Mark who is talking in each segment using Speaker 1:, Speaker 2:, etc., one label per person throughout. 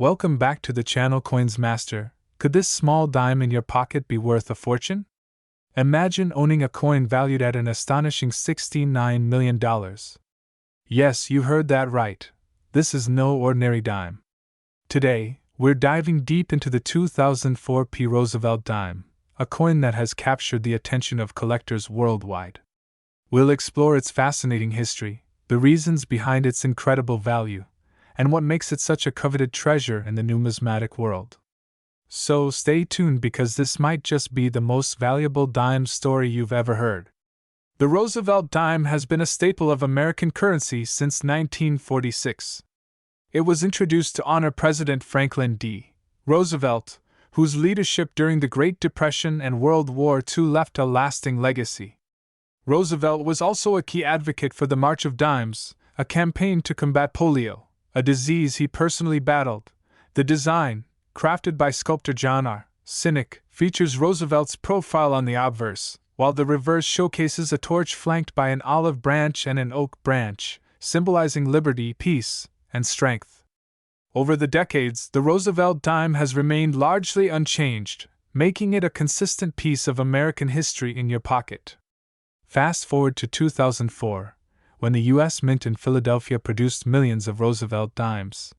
Speaker 1: Welcome back to the channel Coins Master. Could this small dime in your pocket be worth a fortune? Imagine owning a coin valued at an astonishing $69 million. Yes, you heard that right. This is no ordinary dime. Today, we're diving deep into the 2004 P Roosevelt dime, a coin that has captured the attention of collectors worldwide. We'll explore its fascinating history, the reasons behind its incredible value, and what makes it such a coveted treasure in the numismatic world. So stay tuned because this might just be the most valuable dime story you've ever heard. The Roosevelt dime has been a staple of American currency since 1946. It was introduced to honor President Franklin D. Roosevelt, whose leadership during the Great Depression and World War II left a lasting legacy. Roosevelt was also a key advocate for the March of Dimes, a campaign to combat polio, a disease he personally battled. The design, crafted by sculptor John R. Sinek, features Roosevelt's profile on the obverse, while the reverse showcases a torch flanked by an olive branch and an oak branch, symbolizing liberty, peace, and strength. Over the decades, the Roosevelt dime has remained largely unchanged, making it a consistent piece of American history in your pocket. Fast forward to 2004, when the U.S. Mint in Philadelphia produced millions of Roosevelt dimes.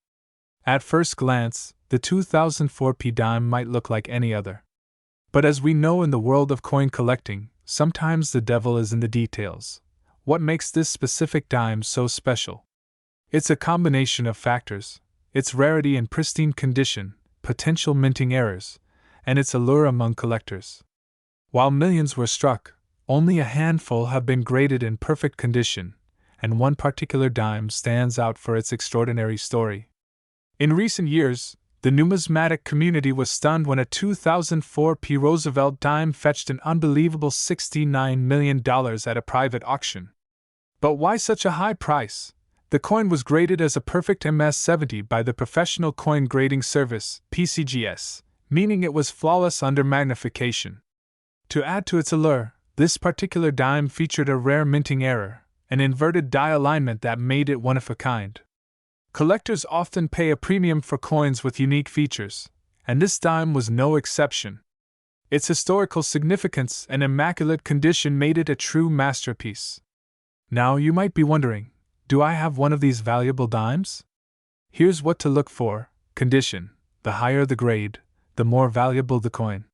Speaker 1: At first glance, the 2004 P dime might look like any other. But as we know in the world of coin collecting, sometimes the devil is in the details. What makes this specific dime so special? It's a combination of factors: its rarity and pristine condition, potential minting errors, and its allure among collectors. While millions were struck, only a handful have been graded in perfect condition, and one particular dime stands out for its extraordinary story. In recent years, the numismatic community was stunned when a 2004 P Roosevelt dime fetched an unbelievable $69 million at a private auction. But why such a high price? The coin was graded as a perfect MS-70 by the Professional Coin Grading Service, PCGS, meaning it was flawless under magnification. To add to its allure, this particular dime featured a rare minting error, an inverted die alignment that made it one of a kind. Collectors often pay a premium for coins with unique features, and this dime was no exception. Its historical significance and immaculate condition made it a true masterpiece. Now you might be wondering, do I have one of these valuable dimes? Here's what to look for: condition. The higher the grade, the more valuable the coin.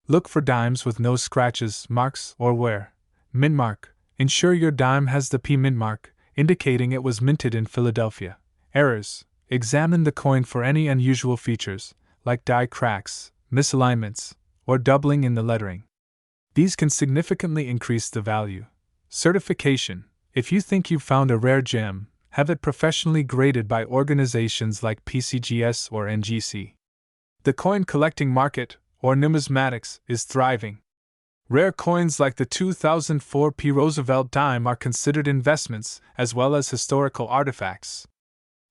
Speaker 1: Look for dimes with no scratches, marks, or wear. Mint mark. Ensure your dime has the P mint mark, indicating it was minted in Philadelphia. Errors. Examine the coin for any unusual features, like die cracks, misalignments, or doubling in the lettering. These can significantly increase the value. Certification. If you think you've found a rare gem, have it professionally graded by organizations like PCGS or NGC. The coin collecting market, or numismatics, is thriving. Rare coins like the 2004 P Roosevelt dime are considered investments as well as historical artifacts.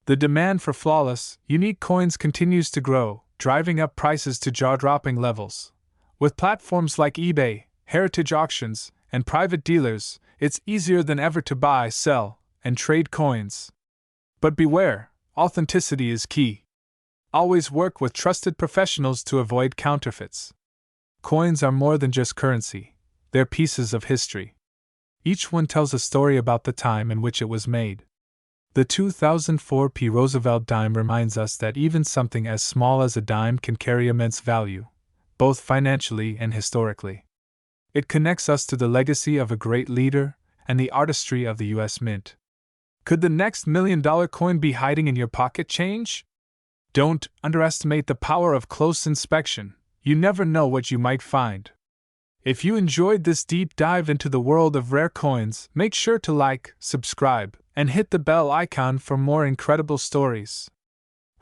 Speaker 1: The demand for flawless, unique coins continues to grow, driving up prices to jaw-dropping levels. With platforms like eBay, heritage auctions, and private dealers, it's easier than ever to buy, sell, and trade coins. But beware, authenticity is key. Always work with trusted professionals to avoid counterfeits. Coins are more than just currency, they're pieces of history. Each one tells a story about the time in which it was made. The 2004 P Roosevelt dime reminds us that even something as small as a dime can carry immense value, both financially and historically. It connects us to the legacy of a great leader and the artistry of the U.S. Mint. Could the next $1 million coin be hiding in your pocket change? Don't underestimate the power of close inspection. You never know what you might find. If you enjoyed this deep dive into the world of rare coins, make sure to like, subscribe, and hit the bell icon for more incredible stories.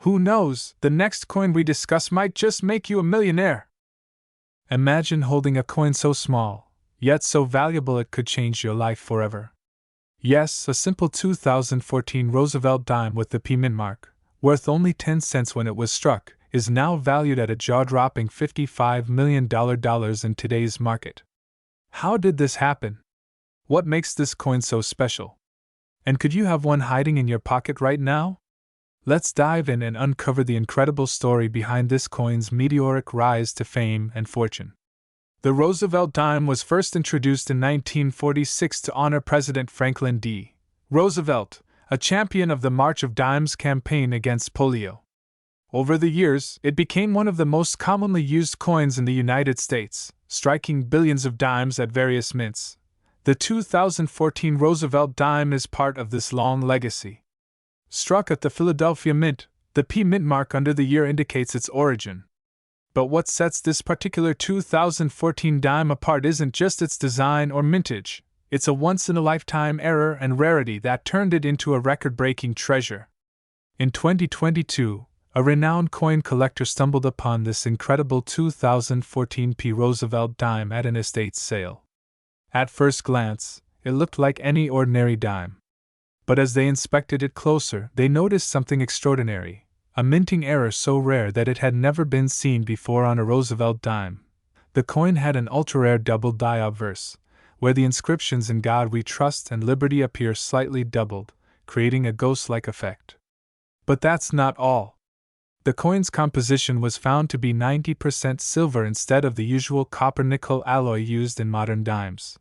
Speaker 1: Who knows, the next coin we discuss might just make you a millionaire. Imagine holding a coin so small, yet so valuable it could change your life forever. Yes, a simple 2014 Roosevelt dime with the P mint mark, worth only 10 cents when it was struck, is now valued at a jaw-dropping $55 million in today's market. How did this happen? What makes this coin so special? And could you have one hiding in your pocket right now? Let's dive in and uncover the incredible story behind this coin's meteoric rise to fame and fortune. The Roosevelt dime was first introduced in 1946 to honor President Franklin D. Roosevelt, a champion of the March of Dimes campaign against polio. Over the years, it became one of the most commonly used coins in the United States, striking billions of dimes at various mints. The 2014 Roosevelt dime is part of this long legacy. Struck at the Philadelphia Mint, the P mint mark under the year indicates its origin. But what sets this particular 2014 dime apart isn't just its design or mintage, it's a once-in-a-lifetime error and rarity that turned it into a record-breaking treasure. In 2022, a renowned coin collector stumbled upon this incredible 2014 P Roosevelt dime at an estate sale. At first glance, it looked like any ordinary dime. But as they inspected it closer, they noticed something extraordinary, a minting error so rare that it had never been seen before on a Roosevelt dime. The coin had an ultra-rare double die obverse, where the inscriptions "In God We Trust" and "Liberty" appear slightly doubled, creating a ghost-like effect. But that's not all. The coin's composition was found to be 90% silver instead of the usual copper-nickel alloy used in modern dimes.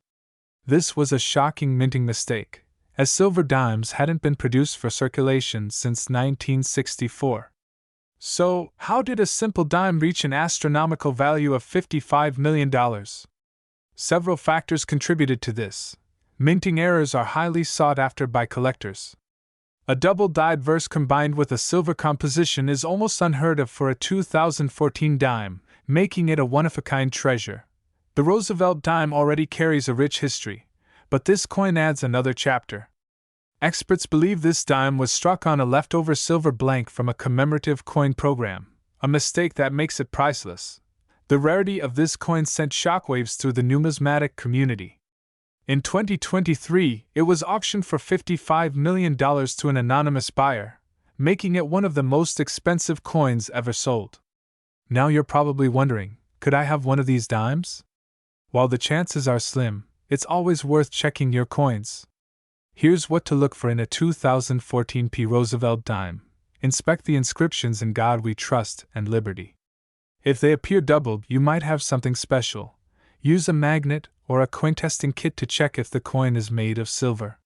Speaker 1: This was a shocking minting mistake, as silver dimes hadn't been produced for circulation since 1964. So, how did a simple dime reach an astronomical value of $55 million? Several factors contributed to this. Minting errors are highly sought after by collectors. A double-dyed verse combined with a silver composition is almost unheard of for a 2014 dime, making it a one-of-a-kind treasure. The Roosevelt dime already carries a rich history, but this coin adds another chapter. Experts believe this dime was struck on a leftover silver blank from a commemorative coin program, a mistake that makes it priceless. The rarity of this coin sent shockwaves through the numismatic community. In 2023, it was auctioned for $55 million to an anonymous buyer, making it one of the most expensive coins ever sold. Now you're probably wondering, could I have one of these dimes? While the chances are slim, it's always worth checking your coins. Here's what to look for in a 2014 P Roosevelt dime. Inspect the inscriptions "In God We Trust" and "Liberty." If they appear doubled, you might have something special. Use a magnet or a coin testing kit to check if the coin is made of silver.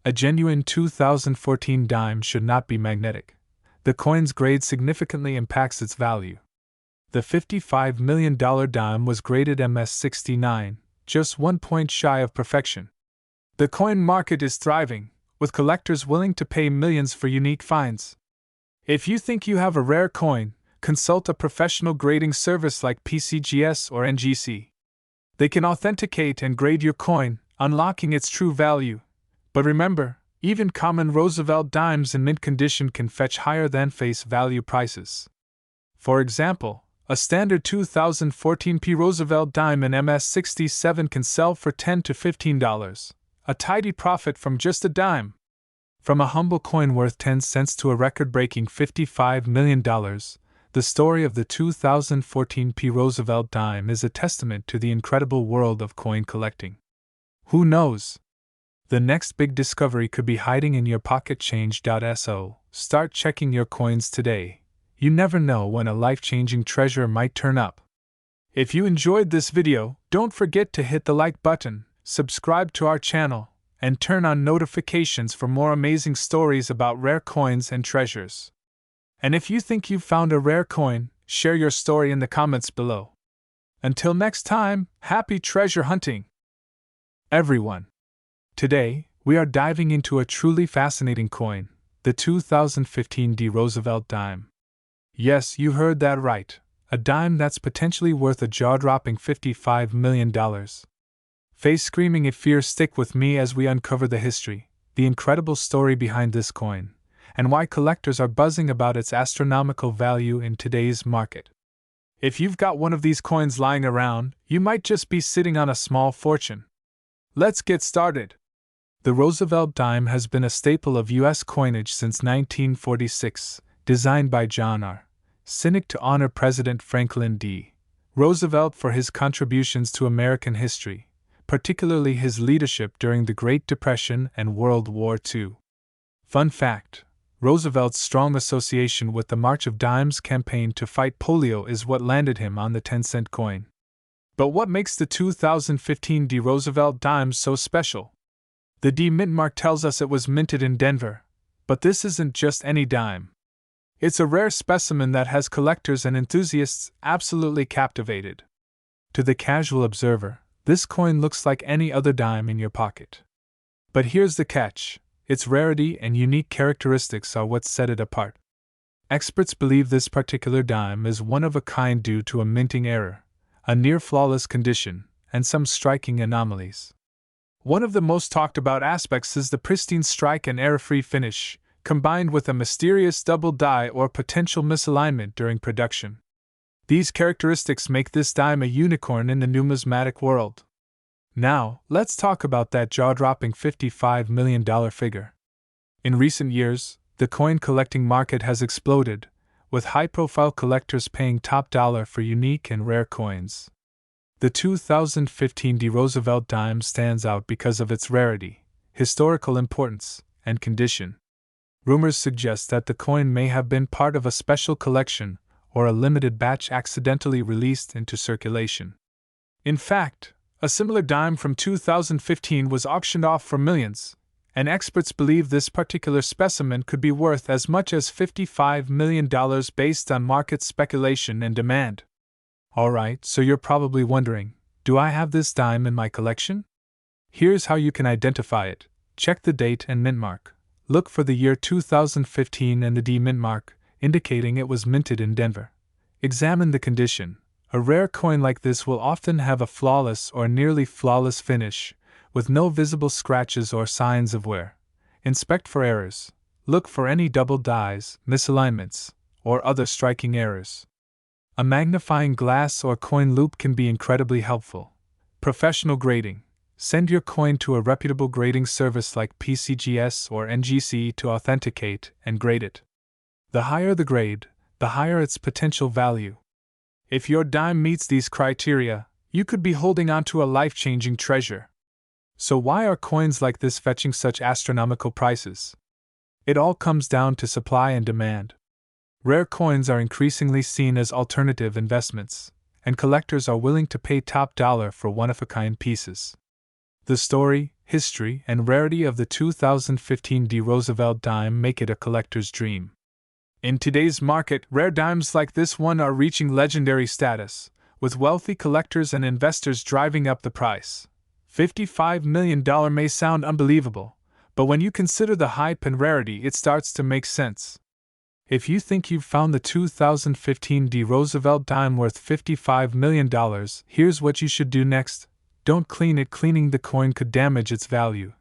Speaker 1: A genuine 2014 dime should not be magnetic. The coin's grade significantly impacts its value. The $55 million dime was graded MS69, just 1 point shy of perfection. The coin market is thriving, with collectors willing to pay millions for unique finds. If you think you have a rare coin, consult a professional grading service like PCGS or NGC. They can authenticate and grade your coin, unlocking its true value. But remember, even common Roosevelt dimes in mint condition can fetch higher than face value prices. For example, a standard 2014 P Roosevelt dime in MS67 can sell for $10 to $15, a tidy profit from just a dime. From a humble coin worth 10 cents to a record-breaking $55 million, the story of the 2014 P Roosevelt dime is a testament to the incredible world of coin collecting. Who knows? The next big discovery could be hiding in your pocket change. So, start checking your coins today. You never know when a life-changing treasure might turn up. If you enjoyed this video, don't forget to hit the like button, subscribe to our channel, and turn on notifications for more amazing stories about rare coins and treasures. And if you think you've found a rare coin, share your story in the comments below. Until next time, happy treasure hunting, everyone! Today, we are diving into a truly fascinating coin, the 2015 D Roosevelt dime. Yes, you heard that right, a dime that's potentially worth a jaw-dropping $55 million. Face screaming if fear, stick with me as we uncover the history, the incredible story behind this coin, and why collectors are buzzing about its astronomical value in today's market. If you've got one of these coins lying around, you might just be sitting on a small fortune. Let's get started. The Roosevelt dime has been a staple of U.S. coinage since 1946, designed by John R. Cynic to honor President Franklin D. Roosevelt for his contributions to American history, particularly his leadership during the Great Depression and World War II. Fun fact: Roosevelt's strong association with the March of Dimes campaign to fight polio is what landed him on the 10-cent coin. But what makes the 2015 D Roosevelt dime so special? The D mint mark tells us it was minted in Denver, but this isn't just any dime. It's a rare specimen that has collectors and enthusiasts absolutely captivated. To the casual observer, this coin looks like any other dime in your pocket. But here's the catch: its rarity and unique characteristics are what set it apart. Experts believe this particular dime is one of a kind due to a minting error, a near-flawless condition, and some striking anomalies. One of the most talked about aspects is the pristine strike and error-free finish, combined with a mysterious double die or potential misalignment during production. These characteristics make this dime a unicorn in the numismatic world. Now, let's talk about that jaw-dropping $55 million figure. In recent years, the coin collecting market has exploded, with high-profile collectors paying top dollar for unique and rare coins. The 2015 D Roosevelt dime stands out because of its rarity, historical importance, and condition. Rumors suggest that the coin may have been part of a special collection or a limited batch accidentally released into circulation. In fact, a similar dime from 2015 was auctioned off for millions, and experts believe this particular specimen could be worth as much as $55 million based on market speculation and demand. Alright, so you're probably wondering, do I have this dime in my collection? Here's how you can identify it. Check the date and mint mark. Look for the year 2015 and the D mint mark, indicating it was minted in Denver. Examine the condition. A rare coin like this will often have a flawless or nearly flawless finish, with no visible scratches or signs of wear. Inspect for errors. Look for any double dies, misalignments, or other striking errors. A magnifying glass or coin loop can be incredibly helpful. Professional grading. Send your coin to a reputable grading service like PCGS or NGC to authenticate and grade it. The higher the grade, the higher its potential value. If your dime meets these criteria, you could be holding onto a life-changing treasure. So why are coins like this fetching such astronomical prices? It all comes down to supply and demand. Rare coins are increasingly seen as alternative investments, and collectors are willing to pay top dollar for one-of-a-kind pieces. The story, history, and rarity of the 2015 D Roosevelt dime make it a collector's dream. In today's market, rare dimes like this one are reaching legendary status, with wealthy collectors and investors driving up the price. $55 million may sound unbelievable, but when you consider the hype and rarity, it starts to make sense. If you think you've found the 2015 D Roosevelt dime worth $55 million, here's what you should do next. Don't clean it. Cleaning the coin could damage its value.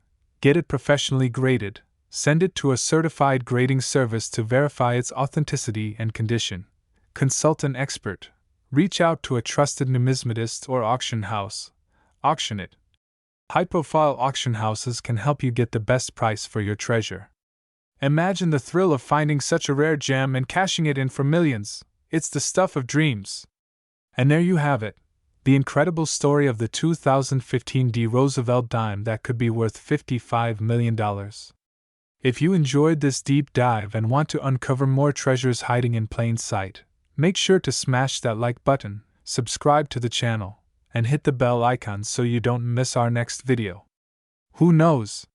Speaker 1: Get it professionally graded. Send it to a certified grading service to verify its authenticity and condition. Consult an expert. Reach out to a trusted numismatist or auction house. Auction it. High-profile auction houses can help you get the best price for your treasure. Imagine the thrill of finding such a rare gem and cashing it in for millions. It's the stuff of dreams. And there you have it. The incredible story of the 2015 D Roosevelt dime that could be worth $55 million. If you enjoyed this deep dive and want to uncover more treasures hiding in plain sight, make sure to smash that like button, subscribe to the channel, and hit the bell icon so you don't miss our next video. Who knows?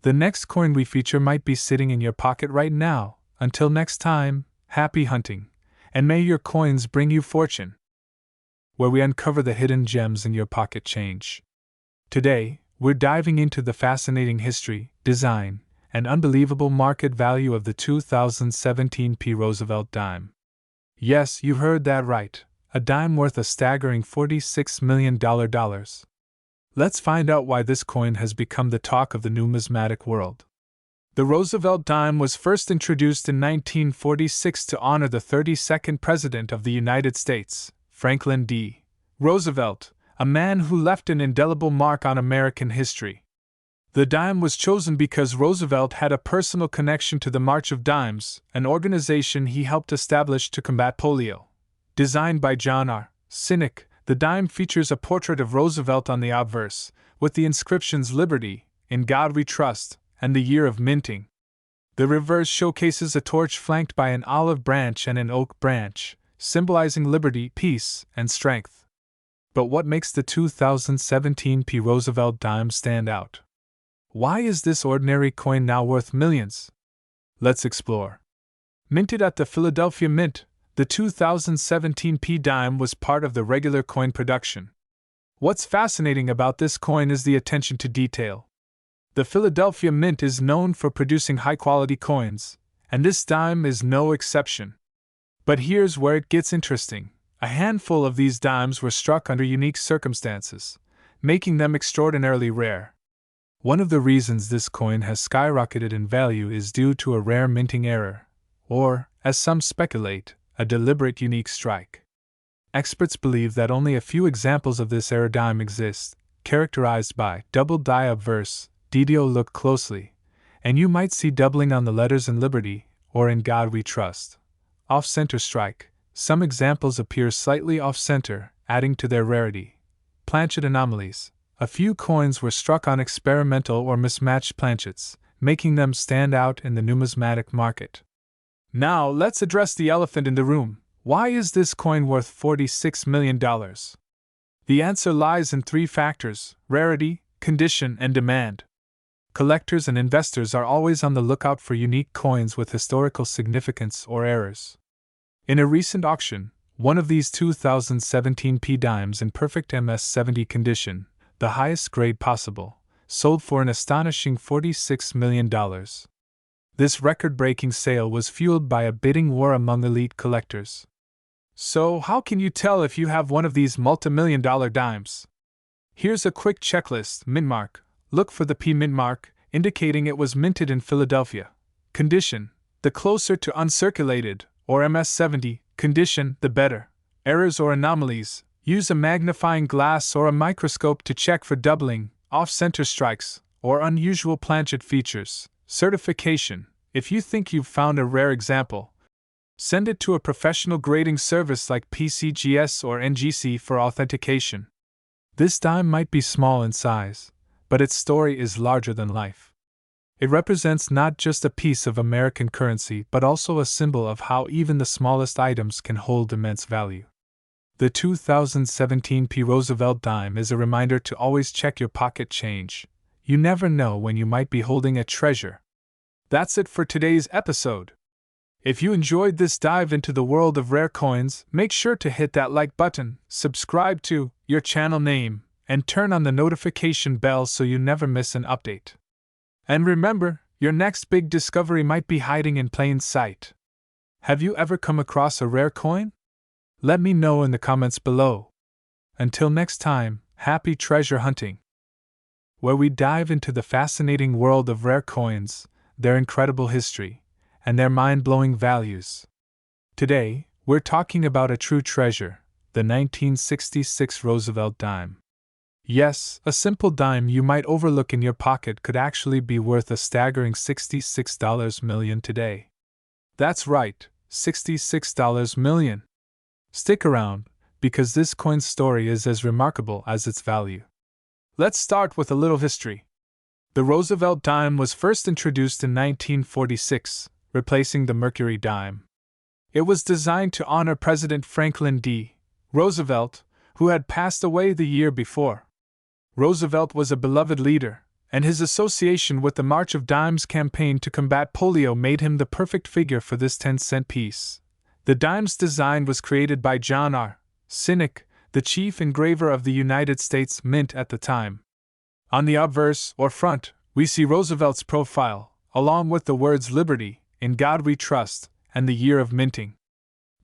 Speaker 1: The next coin we feature might be sitting in your pocket right now. Until next time, happy hunting, and may your coins bring you fortune. Where we uncover the hidden gems in your pocket change. Today, we're diving into the fascinating history, design, and unbelievable market value of the 2017 P Roosevelt dime. Yes, you heard that right, a dime worth a staggering $46 million. Let's find out why this coin has become the talk of the numismatic world. The Roosevelt dime was first introduced in 1946 to honor the 32nd President of the United States, Franklin D. Roosevelt, a man who left an indelible mark on American history. The dime was chosen because Roosevelt had a personal connection to the March of Dimes, an organization he helped establish to combat polio. Designed by John R. Sinek, the dime features a portrait of Roosevelt on the obverse, with the inscriptions Liberty, In God We Trust, and the year of minting. The reverse showcases a torch flanked by an olive branch and an oak branch, symbolizing liberty, peace, and strength. But what makes the 2017 P Roosevelt dime stand out? Why is this ordinary coin now worth millions? Let's explore. Minted at the Philadelphia Mint, the 2017 P dime was part of the regular coin production. What's fascinating about this coin is the attention to detail. The Philadelphia Mint is known for producing high-quality coins, and this dime is no exception. But here's where it gets interesting. A handful of these dimes were struck under unique circumstances, making them extraordinarily rare. One of the reasons this coin has skyrocketed in value is due to a rare minting error, or, as some speculate, a deliberate unique strike. Experts believe that only a few examples of this error dime exist, characterized by double die obverse. Look closely, and you might see doubling on the letters in Liberty, or In God We Trust. Off-center strike. Some examples appear slightly off-center, adding to their rarity. Planchet anomalies. A few coins were struck on experimental or mismatched planchets, making them stand out in the numismatic market. Now let's address the elephant in the room. Why is this coin worth $46 million? The answer lies in three factors: rarity, condition, and demand. Collectors and investors are always on the lookout for unique coins with historical significance or errors. In a recent auction, one of these 2017 P dimes in perfect MS-70 condition, the highest grade possible, sold for an astonishing $46 million. This record-breaking sale was fueled by a bidding war among elite collectors. So, how can you tell if you have one of these multi-million-dollar dimes? Here's a quick checklist. Mint mark. Look for the P mint mark, indicating it was minted in Philadelphia. Condition: the closer to uncirculated, or MS-70, condition, the better. Errors or anomalies: use a magnifying glass or a microscope to check for doubling, off-center strikes, or unusual planchet features. Certification: if you think you've found a rare example, send it to a professional grading service like PCGS or NGC for authentication. This dime might be small in size, but its story is larger than life. It represents not just a piece of American currency but also a symbol of how even the smallest items can hold immense value. The 2017 P Roosevelt dime is a reminder to always check your pocket change. You never know when you might be holding a treasure. That's it for today's episode. If you enjoyed this dive into the world of rare coins, make sure to hit that like button, subscribe to your channel name, and turn on the notification bell so you never miss an update. And remember, your next big discovery might be hiding in plain sight. Have you ever come across a rare coin? Let me know in the comments below. Until next time, happy treasure hunting, where we dive into the fascinating world of rare coins, their incredible history, and their mind-blowing values. Today, we're talking about a true treasure, the 1966 Roosevelt dime. Yes, a simple dime you might overlook in your pocket could actually be worth a staggering $66 million today. That's right, $66 million. Stick around, because this coin's story is as remarkable as its value. Let's start with a little history. The Roosevelt dime was first introduced in 1946, replacing the Mercury dime. It was designed to honor President Franklin D. Roosevelt, who had passed away the year before. Roosevelt was a beloved leader, and his association with the March of Dimes campaign to combat polio made him the perfect figure for this 10-cent piece. The dime's design was created by John R. Sinnock, the chief engraver of the United States Mint at the time. On the obverse, or front, we see Roosevelt's profile, along with the words Liberty, In God We Trust, and the year of minting.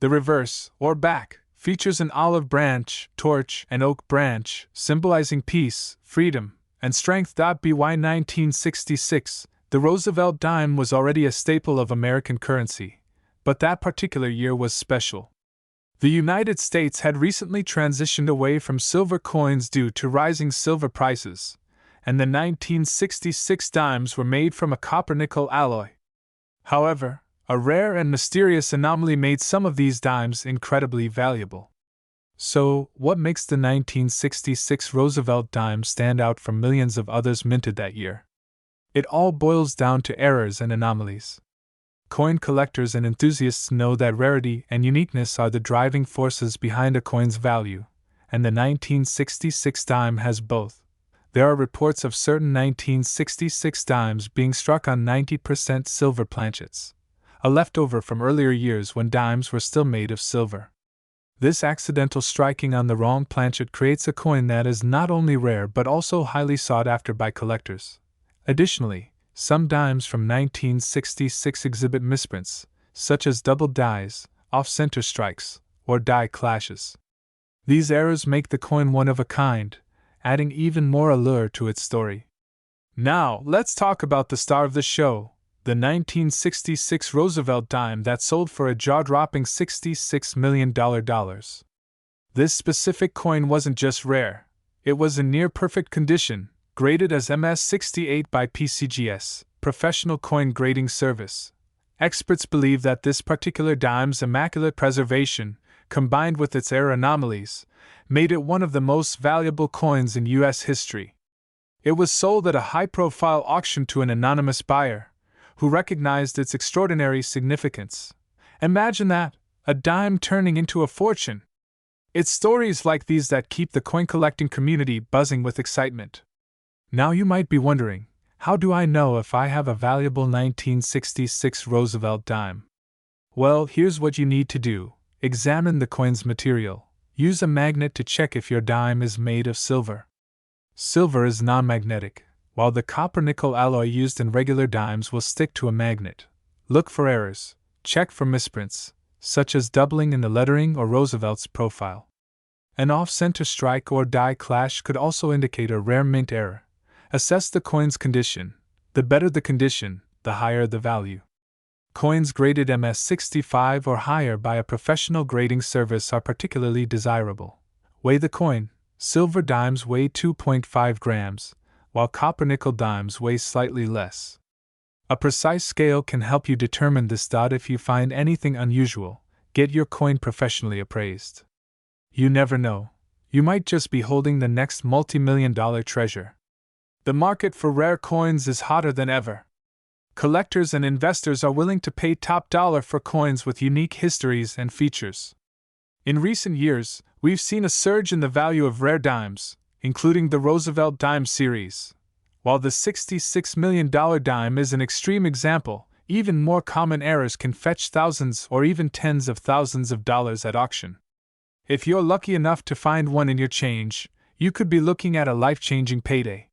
Speaker 1: The reverse, or back, features an olive branch, torch, and oak branch, symbolizing peace, freedom, and strength. By 1966, the Roosevelt dime was already a staple of American currency, but that particular year was special. The United States had recently transitioned away from silver coins due to rising silver prices, and the 1966 dimes were made from a copper-nickel alloy. However, a rare and mysterious anomaly made some of these dimes incredibly valuable. So, what makes the 1966 Roosevelt dime stand out from millions of others minted that year? It all boils down to errors and anomalies. Coin collectors and enthusiasts know that rarity and uniqueness are the driving forces behind a coin's value, and the 1966 dime has both. There are reports of certain 1966 dimes being struck on 90% silver planchets, a leftover from earlier years when dimes were still made of silver. This accidental striking on the wrong planchet creates a coin that is not only rare but also highly sought after by collectors. Additionally, some dimes from 1966 exhibit misprints, such as double dies, off-center strikes, or die clashes. These errors make the coin one of a kind, adding even more allure to its story. Now, let's talk about the star of the show, the 1966 Roosevelt dime that sold for a jaw-dropping $66 million. This specific coin wasn't just rare, it was in near-perfect condition, graded as MS-68 by PCGS, Professional Coin Grading Service. Experts believe that this particular dime's immaculate preservation, combined with its error anomalies, made it one of the most valuable coins in U.S. history. It was sold at a high-profile auction to an anonymous buyer, who recognized its extraordinary significance. Imagine that, a dime turning into a fortune! It's stories like these that keep the coin collecting community buzzing with excitement. Now you might be wondering, how do I know if I have a valuable 1966 Roosevelt dime? Well, here's what you need to do. Examine the coin's material. Use a magnet to check if your dime is made of silver. Silver is non-magnetic, while the copper-nickel alloy used in regular dimes will stick to a magnet. Look for errors. Check for misprints, such as doubling in the lettering or Roosevelt's profile. An off-center strike or die clash could also indicate a rare mint error. Assess the coin's condition. The better the condition, the higher the value. Coins graded MS-65 or higher by a professional grading service are particularly desirable. Weigh the coin. Silver dimes weigh 2.5 grams, while copper-nickel dimes weigh slightly less. A precise scale can help you determine this. If you find anything unusual, get your coin professionally appraised. You never know. You might just be holding the next multi-million-dollar treasure. The market for rare coins is hotter than ever. Collectors and investors are willing to pay top dollar for coins with unique histories and features. In recent years, we've seen a surge in the value of rare dimes, including the Roosevelt dime series. While the $66 million dime is an extreme example, even more common errors can fetch thousands or even tens of thousands of dollars at auction. If you're lucky enough to find one in your change, you could be looking at a life-changing payday.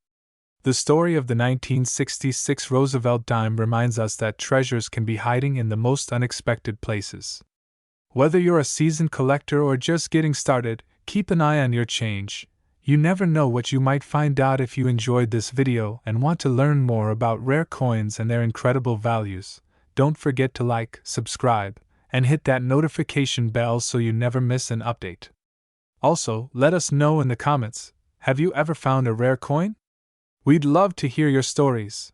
Speaker 1: The story of the 1966 Roosevelt dime reminds us that treasures can be hiding in the most unexpected places. Whether you're a seasoned collector or just getting started, keep an eye on your change. You never know what you might find out. If you enjoyed this video and want to learn more about rare coins and their incredible values, don't forget to like, subscribe, and hit that notification bell so you never miss an update. Also, let us know in the comments, have you ever found a rare coin? We'd love to hear your stories.